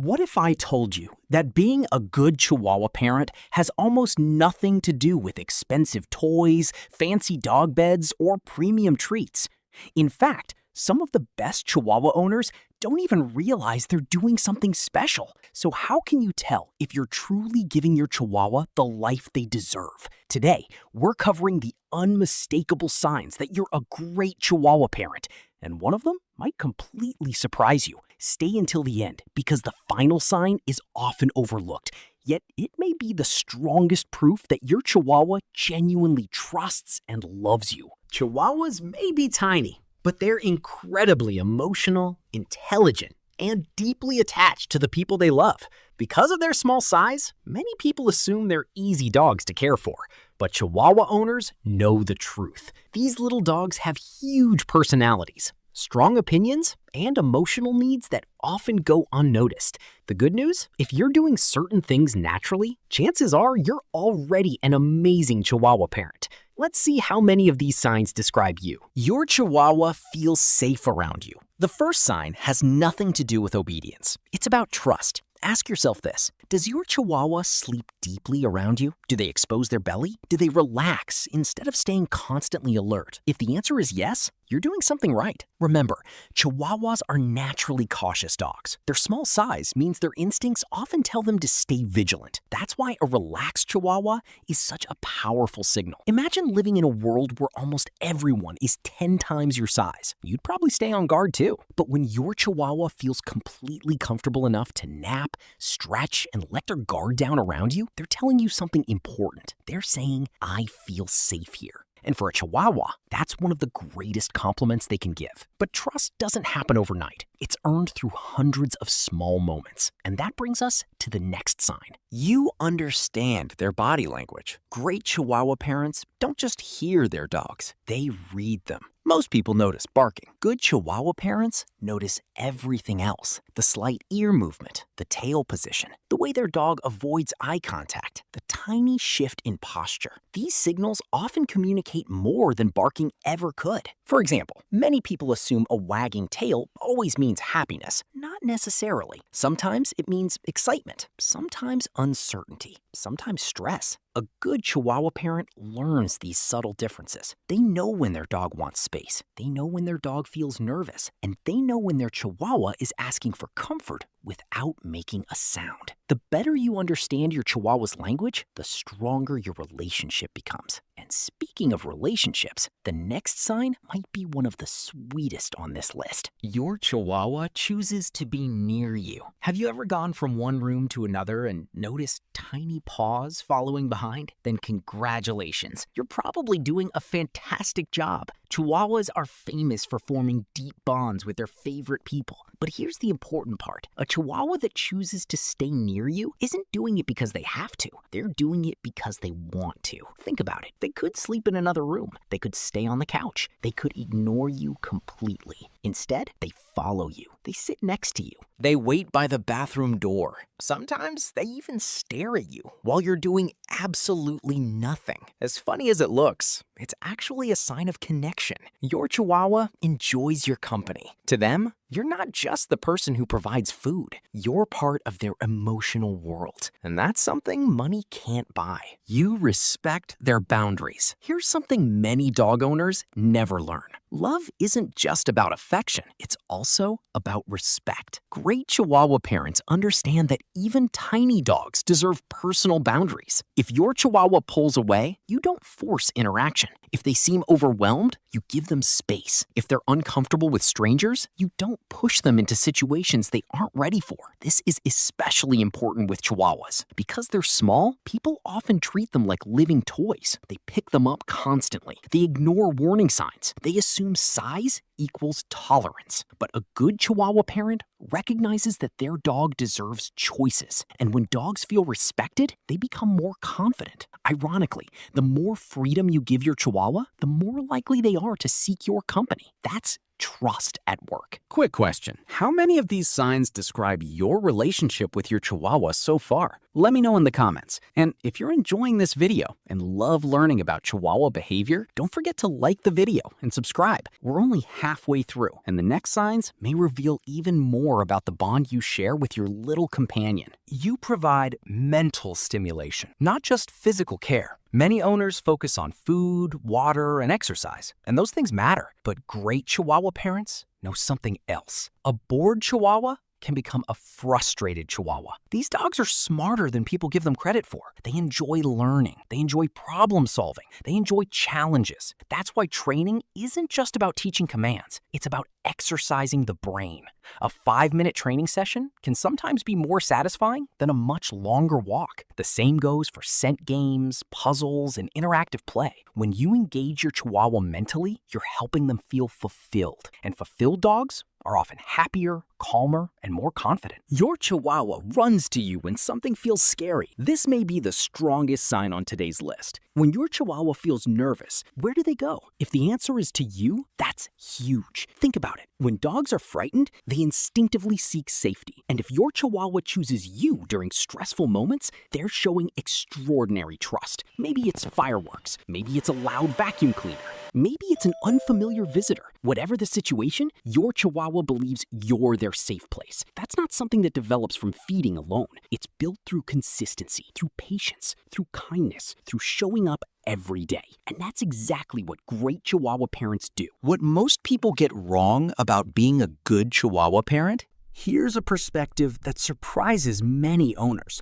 What if I told you that being a good Chihuahua parent has almost nothing to do with expensive toys, fancy dog beds, or premium treats? In fact, some of the best Chihuahua owners don't even realize they're doing something special. So how can you tell if you're truly giving your Chihuahua the life they deserve? Today, we're covering the unmistakable signs that you're a great Chihuahua parent, and one of them might completely surprise you. Stay until the end because the final sign is often overlooked, yet it may be the strongest proof that your Chihuahua genuinely trusts and loves you. Chihuahuas may be tiny, but they're incredibly emotional, intelligent, and deeply attached to the people they love. Because of their small size, many people assume they're easy dogs to care for. But Chihuahua owners know the truth. These little dogs have huge personalities, strong opinions, and emotional needs that often go unnoticed. The good news? If you're doing certain things naturally, chances are you're already an amazing Chihuahua parent. Let's see how many of these signs describe you. Your Chihuahua feels safe around you. The first sign has nothing to do with obedience. It's about trust. Ask yourself this: does your Chihuahua sleep deeply around you? Do they expose their belly? Do they relax instead of staying constantly alert? If the answer is yes, you're doing something right. Remember, Chihuahuas are naturally cautious dogs. Their small size means their instincts often tell them to stay vigilant. That's why a relaxed Chihuahua is such a powerful signal. Imagine living in a world where almost everyone is 10 times your size. You'd probably stay on guard too. But when your Chihuahua feels completely comfortable enough to nap, stretch, and let their guard down around you, they're telling you something important. They're saying, I feel safe here. And for a Chihuahua, that's one of the greatest compliments they can give. But trust doesn't happen overnight. It's earned through hundreds of small moments. And that brings us to the next sign. You understand their body language. Great Chihuahua parents don't just hear their dogs, they read them. Most people notice barking. Good Chihuahua parents notice everything else. The slight ear movement, the tail position, the way their dog avoids eye contact, the tiny shift in posture. These signals often communicate more than barking ever could. For example, many people assume a wagging tail always means happiness. Not necessarily. Sometimes it means excitement, sometimes uncertainty, sometimes stress. A good Chihuahua parent learns these subtle differences. They know when their dog wants space. They know when their dog feels nervous. And they know when their Chihuahua is asking for comfort without making a sound. The better you understand your Chihuahua's language, the stronger your relationship becomes. And speaking of relationships, the next sign might be one of the sweetest on this list. Your Chihuahua chooses to be near you. Have you ever gone from one room to another and noticed tiny paws following behind? Then congratulations. You're probably doing a fantastic job. Chihuahuas are famous for forming deep bonds with their favorite people. But here's the important part. A Chihuahua that chooses to stay near you isn't doing it because they have to. They're doing it because they want to. Think about it. They could sleep in another room. They could stay on the couch. They could ignore you completely. Instead, they follow you. They sit next to you. They wait by the bathroom door. Sometimes they even stare at you while you're doing absolutely nothing. As funny as it looks, it's actually a sign of connection. Your Chihuahua enjoys your company. To them, you're not just the person who provides food. You're part of their emotional world. And that's something money can't buy. You respect their boundaries. Here's something many dog owners never learn. Love isn't just about affection. It's also about respect. Great Chihuahua parents understand that even tiny dogs deserve personal boundaries. If your Chihuahua pulls away, you don't force interaction. If they seem overwhelmed, you give them space. If they're uncomfortable with strangers, you don't push them into situations they aren't ready for. This is especially important with Chihuahuas. Because they're small, people often treat them like living toys. They pick them up constantly. They ignore warning signs. They assume size equals tolerance. But a good Chihuahua parent recognizes that their dog deserves choices. And when dogs feel respected, they become more confident. Ironically, the more freedom you give your Chihuahua, the more likely they are to seek your company. That's trust at work. Quick question. How many of these signs describe your relationship with your Chihuahua so far? Let me know in the comments. And if you're enjoying this video and love learning about Chihuahua behavior, don't forget to like the video and subscribe. We're only halfway through, and the next signs may reveal even more about the bond you share with your little companion. You provide mental stimulation, not just physical care. Many owners focus on food, water, and exercise, and those things matter. But great Chihuahua parents know something else. A bored Chihuahua can become a frustrated Chihuahua. These dogs are smarter than people give them credit for. They enjoy learning. They enjoy problem solving. They enjoy challenges. That's why training isn't just about teaching commands. It's about exercising the brain. A 5-minute training session can sometimes be more satisfying than a much longer walk. The same goes for scent games, puzzles, and interactive play. When you engage your Chihuahua mentally, you're helping them feel fulfilled. And fulfilled dogs are often happier, calmer, and more confident. Your Chihuahua runs to you when something feels scary. This may be the strongest sign on today's list. When your Chihuahua feels nervous, where do they go? If the answer is to you, that's huge. Think about it. When dogs are frightened, they instinctively seek safety. And if your Chihuahua chooses you during stressful moments, they're showing extraordinary trust. Maybe it's fireworks. Maybe it's a loud vacuum cleaner. Maybe it's an unfamiliar visitor. Whatever the situation, your Chihuahua believes you're their safe place. That's not something that develops from feeding alone. It's built through consistency, through patience, through kindness, through showing up every day. And that's exactly what great Chihuahua parents do. What most people get wrong about being a good Chihuahua parent? Here's a perspective that surprises many owners.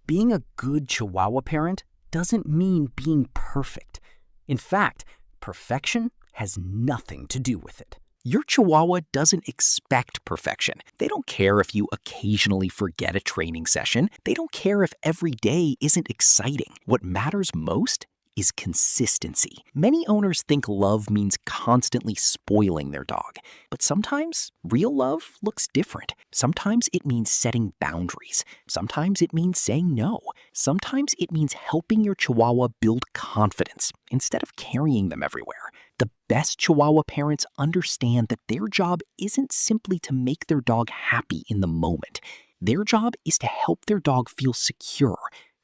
Being a good Chihuahua parent doesn't mean being perfect. In fact, perfection has nothing to do with it. Your Chihuahua doesn't expect perfection. They don't care if you occasionally forget a training session. They don't care if every day isn't exciting. What matters most is consistency. Many owners think love means constantly spoiling their dog, but sometimes real love looks different. Sometimes it means setting boundaries. Sometimes it means saying no. Sometimes it means helping your Chihuahua build confidence instead of carrying them everywhere. The best Chihuahua parents understand that their job isn't simply to make their dog happy in the moment. Their job is to help their dog feel secure,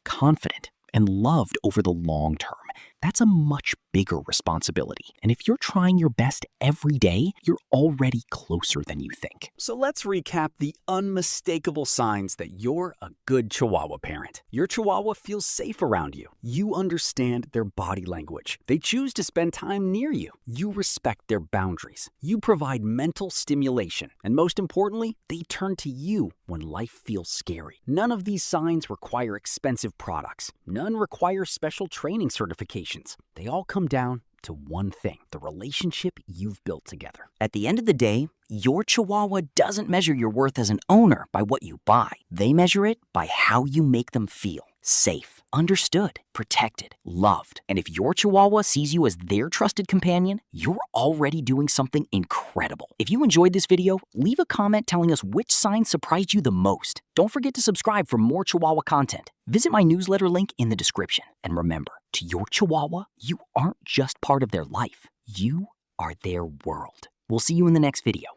confident, and loved over the long term. That's a much bigger responsibility. And if you're trying your best every day, you're already closer than you think. So let's recap the unmistakable signs that you're a good Chihuahua parent. Your Chihuahua feels safe around you. You understand their body language. They choose to spend time near you. You respect their boundaries. You provide mental stimulation. And most importantly, they turn to you when life feels scary. None of these signs require expensive products. None require special training certifications. They all come down to one thing: the relationship you've built together. At the end of the day, your Chihuahua doesn't measure your worth as an owner by what you buy. They measure it by how you make them feel. Safe, understood, protected, loved. And if your Chihuahua sees you as their trusted companion, you're already doing something incredible. If you enjoyed this video, leave a comment telling us which sign surprised you the most. Don't forget to subscribe for more Chihuahua content. Visit my newsletter link in the description. And remember, to your Chihuahua, you aren't just part of their life. You are their world. We'll see you in the next video.